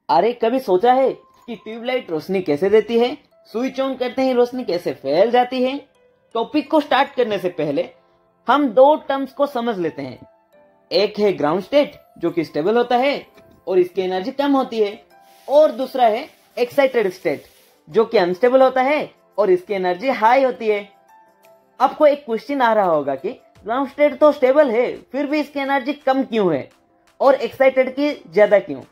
अरे कभी सोचा है कि ट्यूबलाइट रोशनी कैसे देती है? स्विच ऑन करते ही रोशनी कैसे फैल जाती है? टॉपिक को स्टार्ट करने से पहले हम दो टर्म्स को समझ लेते हैं। एक है ग्राउंड स्टेट जो कि स्टेबल होता है और इसकी एनर्जी कम होती है, और दूसरा है एक्साइटेड स्टेट जो कि अनस्टेबल होता है और इसकी एनर्जी हाई होती है। आपको एक क्वेश्चन आ रहा होगा कि ग्राउंड स्टेट तो स्टेबल है फिर भी इसकी एनर्जी कम क्यों है और एक्साइटेड की ज्यादा क्यों?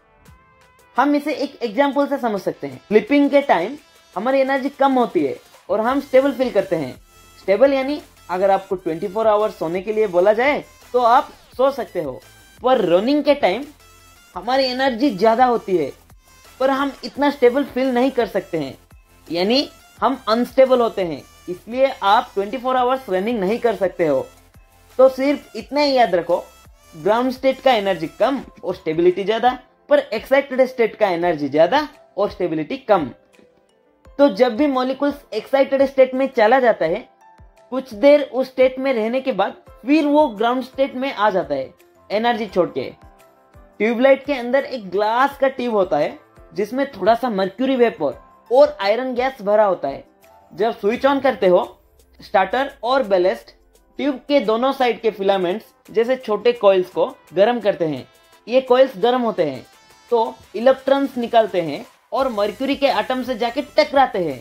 हम इसे एक एग्जाम्पल से समझ सकते हैं। स्लीपिंग के टाइम हमारी एनर्जी कम होती है और हम स्टेबल फील करते हैं। स्टेबल यानी अगर आपको 24 आवर्स सोने के लिए बोला जाए तो आप सो सकते हो, पर रनिंग के टाइम हमारी एनर्जी ज्यादा होती है पर हम इतना स्टेबल फील नहीं कर सकते हैं, यानी हम अनस्टेबल होते हैं, इसलिए आप 24 आवर्स रनिंग नहीं कर सकते हो। तो सिर्फ इतना ही याद रखो, ग्राउंड स्टेट का एनर्जी कम और स्टेबिलिटी ज्यादा, पर एक्साइटेड स्टेट का एनर्जी ज्यादा और स्टेबिलिटी कम। तो जब भी मॉलिक्यूल्स एक्साइटेड स्टेट में चला जाता है, कुछ देर उस स्टेट में रहने के बाद फिर वो ग्राउंड स्टेट में आ जाता है एनर्जी छोड़ के। ट्यूबलाइट के अंदर एक ग्लास का ट्यूब होता है जिसमें थोड़ा सा मर्क्यूरी वेपर और आयरन गैस भरा होता है। जब स्विच ऑन करते हो, स्टार्टर और बैलेस्ट ट्यूब के दोनों साइड के फिलामेंट्स जैसे छोटे कॉइल्स को गर्म करते हैं। ये कॉइल्स गर्म होते हैं तो इलेक्ट्रॉन्स निकलते हैं और मर्क्यूरी के एटम से जाके टकराते हैं।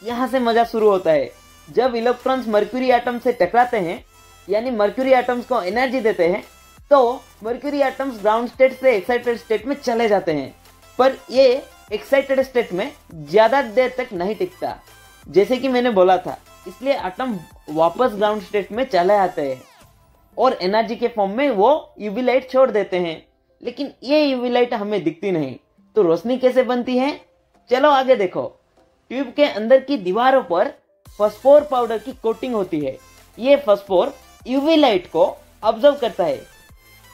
यहाँ से मजा शुरू होता है। जब इलेक्ट्रॉन्स मर्क्यूरी एटम से टकराते हैं, यानी मर्क्यूरी एटम्स को एनर्जी देते हैं, तो मर्क्यूरी एटम्स ग्राउंड स्टेट से एक्साइटेड स्टेट में चले जाते हैं। पर ये एक्साइटेड स्टेट में ज्यादा देर तक नहीं टिकता, जैसे कि मैंने बोला था, इसलिए एटम वापस ग्राउंड स्टेट में चले आते हैं और एनर्जी के फॉर्म में वो यूवी लाइट छोड़ देते हैं। लेकिन ये यूवी लाइट हमें दिखती नहीं, तो रोशनी कैसे बनती है? चलो आगे देखो। ट्यूब के अंदर की दीवारों पर फास्फोर पाउडर की कोटिंग होती है। ये फास्फोर यूवी लाइट को ऑब्जर्व करता है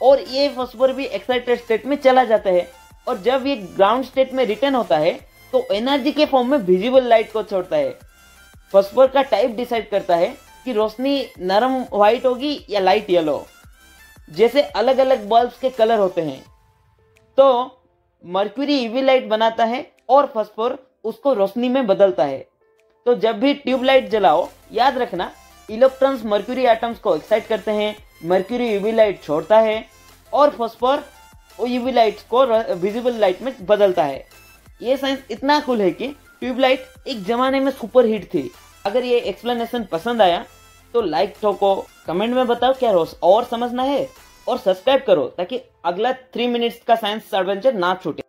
और ये फास्फोर भी एक्साइटेड स्टेट में चला जाता है, और जब ये ग्राउंड स्टेट में रिटर्न होता है तो एनर्जी के फॉर्म में विजिबल लाइट को छोड़ता है। फास्फोर का टाइप डिसाइड करता है कि रोशनी नरम व्हाइट होगी या लाइट येलो, जैसे अलग अलग बल्ब्स के कलर होते हैं। तो मर्क्यूरी यूवी लाइट बनाता है और फास्फोर उसको रोशनी में बदलता है। तो जब भी ट्यूबलाइट जलाओ, याद रखना इलेक्ट्रॉन्स मर्क्यूरी एटम्स को एक्साइट करते हैं, मर्क्यूरी यूवी लाइट छोड़ता है और फास्फोर यूवी लाइट को विजिबल लाइट में बदलता है। ये साइंस इतना कूल है कि ट्यूबलाइट एक जमाने में सुपर हिट थी। अगर ये एक्सप्लेनेशन पसंद आया तो लाइक ठोको, कमेंट में बताओ क्या और समझना है, और सब्सक्राइब करो ताकि अगला 3 मिनट्स का साइंस एडवेंचर ना छूटे।